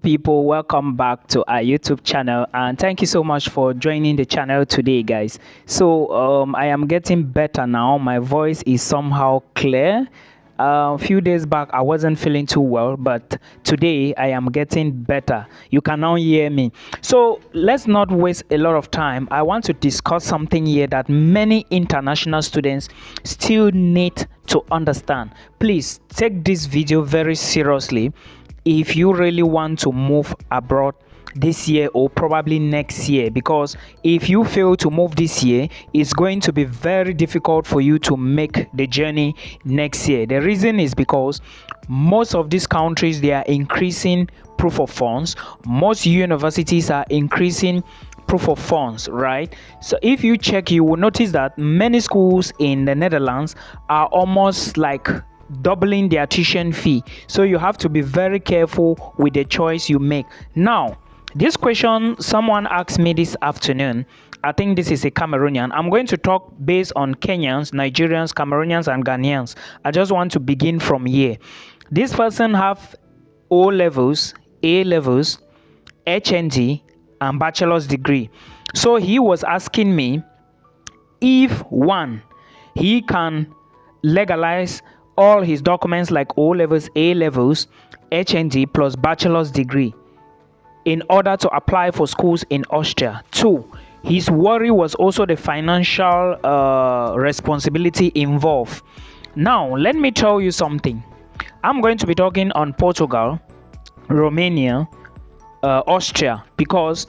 People, welcome back to our YouTube channel, and thank you so much for joining the channel today, guys. I am getting better now. My voice is somehow clear. A few days back I wasn't feeling too well, but today I am getting better. You can now hear me. So let's not waste a lot of time. I want to discuss something here that many international students still need to understand. Please take this video very seriously if you really want to move abroad this year or probably next year, because if you fail to move this year, it's going to be very difficult for you to make the journey next year. The reason is because most of these countries, they are increasing proof of funds. Most universities are increasing proof of funds, right? So if you check, you will notice that many schools in the Netherlands are almost like doubling their tuition fee. So you have to be very careful with the choice you make. Now, this question someone asked me this afternoon. I think this is a Cameroonian. I'm going to talk based on Kenyans, Nigerians, Cameroonians, and Ghanaians. I just want to begin from here. This person have O levels, A levels, HND, and bachelor's degree. So he was asking me if one, he can legalize all his documents like O levels, A levels, HND plus bachelor's degree in order to apply for schools in Austria. Two, his worry was also the financial responsibility involved. Now, let me tell you something. I'm going to be talking on Portugal, Romania, Austria, because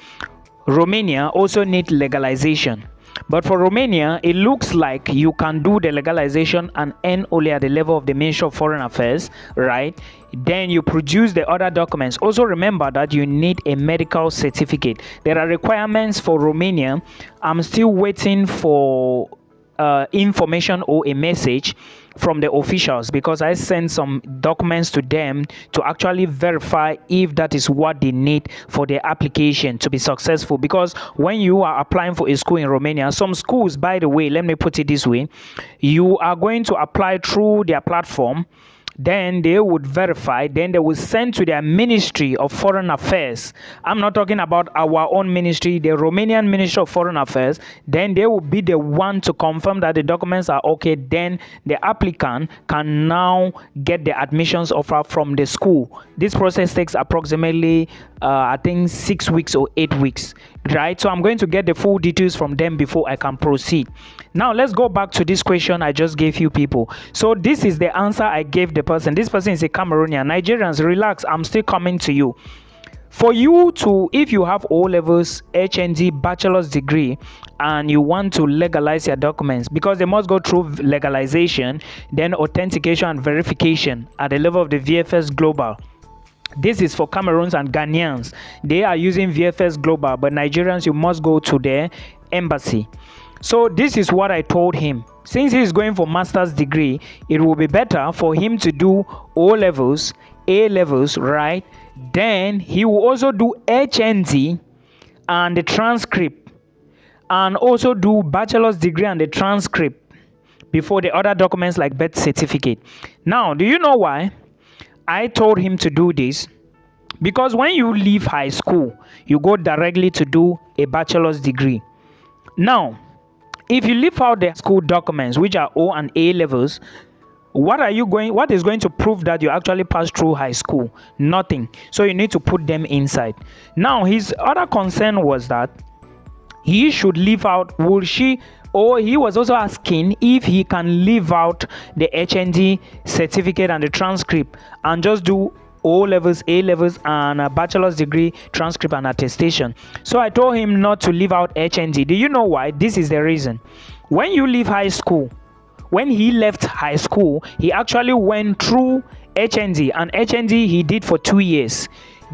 Romania also needs legalization. But for Romania, it looks like you can do the legalization and end only at the level of the Ministry of Foreign Affairs, right? Then you produce the other documents. Also remember that you need a medical certificate. There are requirements for Romania. I'm still waiting for information or a message from the officials, because I sent some documents to them to actually verify if that is what they need for their application to be successful. Because when you are applying for a school in Romania, some schools, by the way, let me put it this way, you are going to apply through their platform, then they would verify, then they will send to their Ministry of Foreign Affairs. I'm not talking about our own ministry, the Romanian Ministry of Foreign Affairs. Then they will be the one to confirm that the documents are okay. Then the applicant can now get the admissions offer from the school. This process takes approximately I think 6 weeks or 8 weeks, right? So I'm going to get the full details from them before I can proceed. Now let's go back to this question I just gave you people. So this is the answer I gave the person. This person is a Cameroonian. Nigerians, relax, I'm still coming to you. For you to, if you have O levels, HND, bachelor's degree, and you want to legalize your documents, because they must go through legalization, then authentication and verification at the level of the VFS Global. This is for Cameroons and Ghanaians. They are using VFS Global, but Nigerians, you must go to their embassy. So this is what I told him. Since he is going for master's degree, it will be better for him to do O levels, A levels, right? Then he will also do HND and the transcript, and also do bachelor's degree and the transcript before the other documents like birth certificate. Now, do you know why I told him to do this? Because when you leave high school, you go directly to do a bachelor's degree. Now, if you leave out the school documents, which are O and A levels, what is going to prove that you actually passed through high school? Nothing. So you need to put them inside. Now, his other concern was that he should leave out, he was also asking if he can leave out the HND certificate and the transcript and just do O levels, A levels, and a bachelor's degree transcript and attestation. So I told him not to leave out HND. Do you know why? This is the reason. When you leave high school, when he left high school, he actually went through HND, and HND he did for 2 years.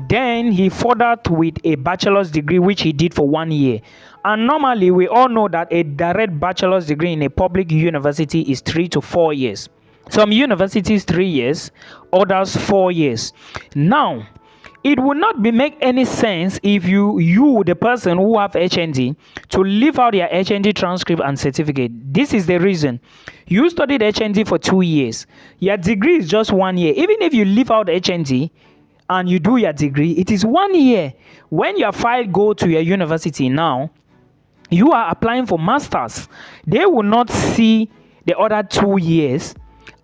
Then he furthered with a bachelor's degree, which he did for 1 year. And normally we all know that a direct bachelor's degree in a public university is 3 to 4 years. Some universities 3 years, others 4 years. Now, it would not make any sense if you the person who have HND, to leave out your HND transcript and certificate. This is the reason. You studied HND for 2 years. Your degree is just 1 year. Even if you leave out HND and you do your degree, it is 1 year. When your file go to your university now, you are applying for masters. They will not see the other 2 years,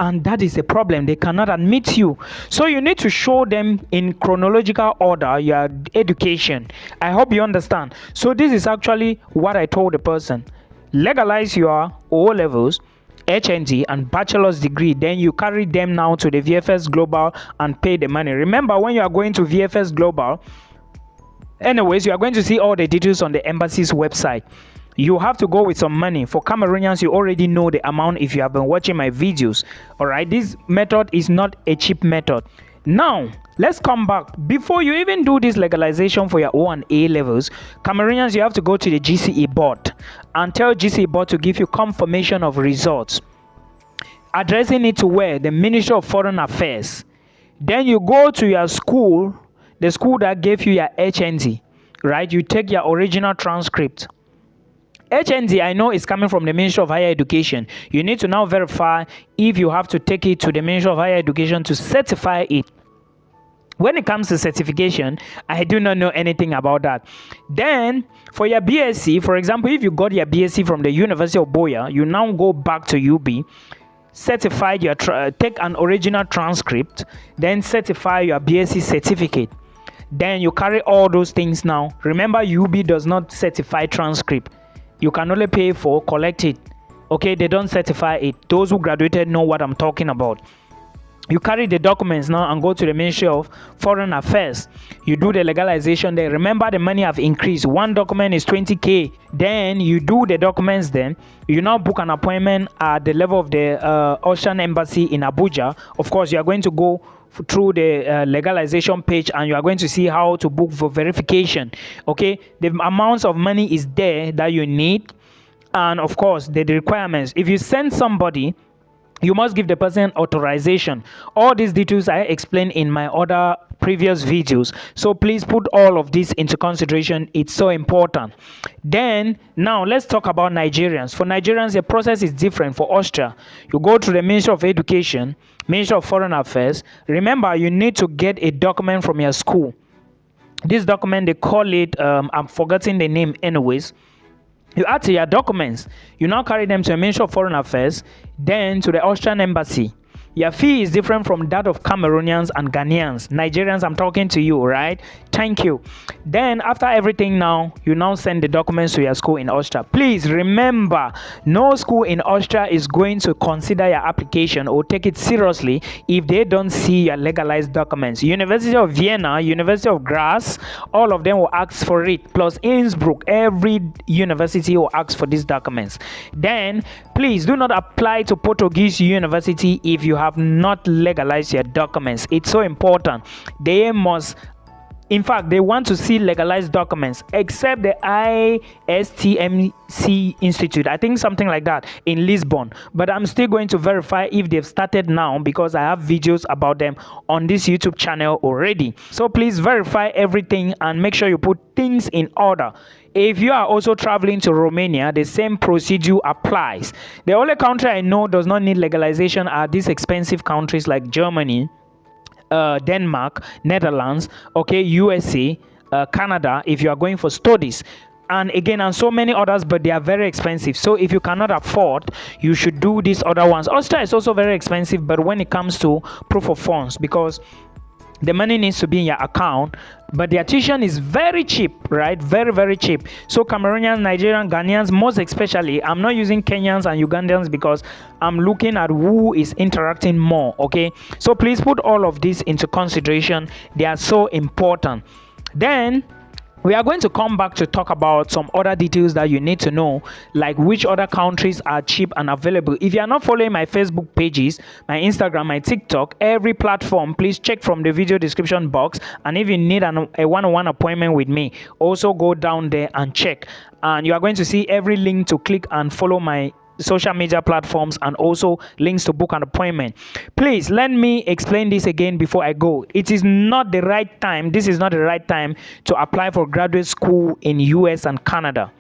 and that is a problem. They cannot admit you. So you need to show them in chronological order your education. I hope you understand. So this is actually what I told the person. Legalize your O levels, HND and bachelor's degree, then you carry them now to the VFS Global and pay the money. Remember, when you are going to VFS Global, anyways, you are going to see all the details on the embassy's website. You have to go with some money. For Cameroonians, you already know the amount if you have been watching my videos. All right, this method is not a cheap method. Now, let's come back. Before you even do this legalization for your O and A levels, Cameroonians, you have to go to the GCE board and tell GCE board to give you confirmation of results. Addressing it to where? The Ministry of Foreign Affairs. Then you go to your school, the school that gave you your HND, right? You take your original transcript. HND, I know, is coming from the Ministry of Higher Education. You need to now verify if you have to take it to the Ministry of Higher Education to certify it. When it comes to certification, I do not know anything about that. Then, for your BSc, for example, if you got your BSc from the University of Boya, you now go back to UB, certify your take an original transcript, then certify your BSc certificate. Then you carry all those things now. Remember, UB does not certify transcript. You can only pay for collect it. Okay, they don't certify it. Those who graduated know what I'm talking about. You carry the documents now and go to the Ministry of Foreign Affairs. You do the legalization there. Remember, the money have increased. One document is 20K. Then you do the documents. Then you now book an appointment at the level of the Austrian Embassy in Abuja. Of course, you are going to go through the legalization page and you are going to see how to book for verification. Okay, the amounts of money is there that you need, and of course the requirements. If you send somebody, you must give the person authorization. All these details I explained in my other previous videos, so please put all of this into consideration. It's so important. Then now let's talk about Nigerians. For Nigerians, the process is different. For Austria, you go to the Ministry of Education, Ministry of Foreign Affairs. Remember, you need to get a document from your school. This document, they call it I'm forgetting the name anyways. You add to your documents. You now carry them to the Ministry of Foreign Affairs, then to the Austrian Embassy. Your fee is different from that of Cameroonians and Ghanaians. Nigerians, I'm talking to you, right? Thank you. Then after everything now, you now send the documents to your school in Austria. Please remember, no school in Austria is going to consider your application or take it seriously if they don't see your legalized documents. University of Vienna, University of Graz, all of them will ask for it. Plus Innsbruck, every university will ask for these documents. Then please do not apply to Portuguese university if you have not legalized your documents. It's so important. They must, in fact, they want to see legalized documents, except the ISTMC Institute, I think something like that, in Lisbon. But I'm still going to verify if they've started now, because I have videos about them on this YouTube channel already. So please verify everything and make sure you put things in order. If you are also traveling to Romania, the same procedure applies. The only country I know does not need legalization are these expensive countries like Germany, Denmark, Netherlands, okay, USA, Canada, if you are going for studies. And again, and so many others, but they are very expensive. So if you cannot afford, you should do these other ones. Austria is also very expensive, but when it comes to proof of funds, because the money needs to be in your account, but their tuition is very cheap, right? Very, very cheap. So Cameroonians, Nigerians, Ghanaians, most especially, I'm not using Kenyans and Ugandans because I'm looking at who is interacting more, okay? So please put all of this into consideration. They are so important. Then we are going to come back to talk about some other details that you need to know, like which other countries are cheap and available. If you are not following my Facebook pages, my Instagram, my TikTok, every platform, please check from the video description box. And if you need a one-on-one appointment with me, also go down there and check. And you are going to see every link to click and follow my social media platforms, and also links to book an appointment. Please let me explain this again before I go. It is not the right time. This is not the right time to apply for graduate school in US and Canada.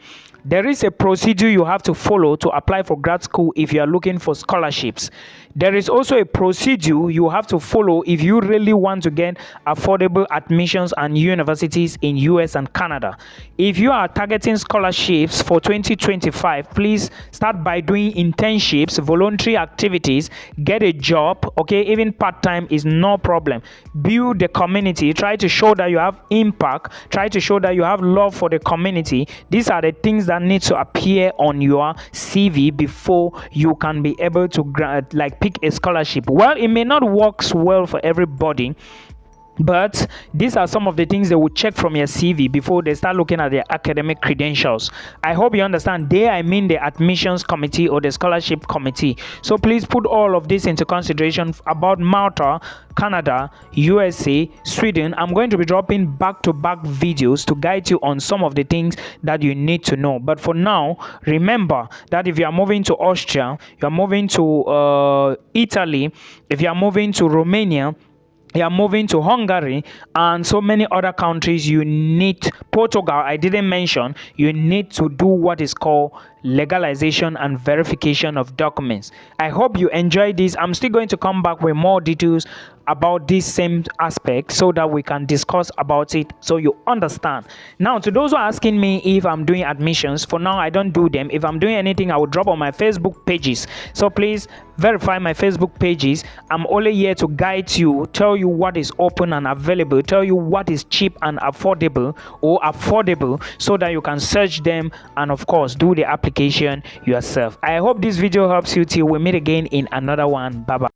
There is a procedure you have to follow to apply for grad school if you are looking for scholarships. There is also a procedure you have to follow if you really want to get affordable admissions and universities in US and Canada. If you are targeting scholarships for 2025, please start by doing internships, voluntary activities, get a job, okay? Even part-time is no problem. Build the community, try to show that you have impact, try to show that you have love for the community. These are the things that need to appear on your CV before you can be able to pick a scholarship. Well, it may not work well for everybody, but these are some of the things they will check from your CV before they start looking at their academic credentials. I hope you understand. There I mean the admissions committee or the scholarship committee. So please put all of this into consideration about Malta, Canada, USA, Sweden. I'm going to be dropping back-to-back videos to guide you on some of the things that you need to know. But for now, remember that if you are moving to Austria, you are moving to Italy, if you are moving to Romania, you are moving to Hungary and so many other countries, you need Portugal, I didn't mention, you need to do what is called legalization and verification of documents. I hope you enjoyed this. I'm still going to come back with more details about this same aspect so that we can discuss about it so you understand. Now, to those who are asking me if I'm doing admissions, for now I don't do them. If I'm doing anything, I will drop on my Facebook pages. So please verify my Facebook pages. I'm only here to guide you, tell you what is open and available, tell you what is cheap and affordable so that you can search them and of course do the application yourself. I hope this video helps you till we meet again in another one. Bye bye.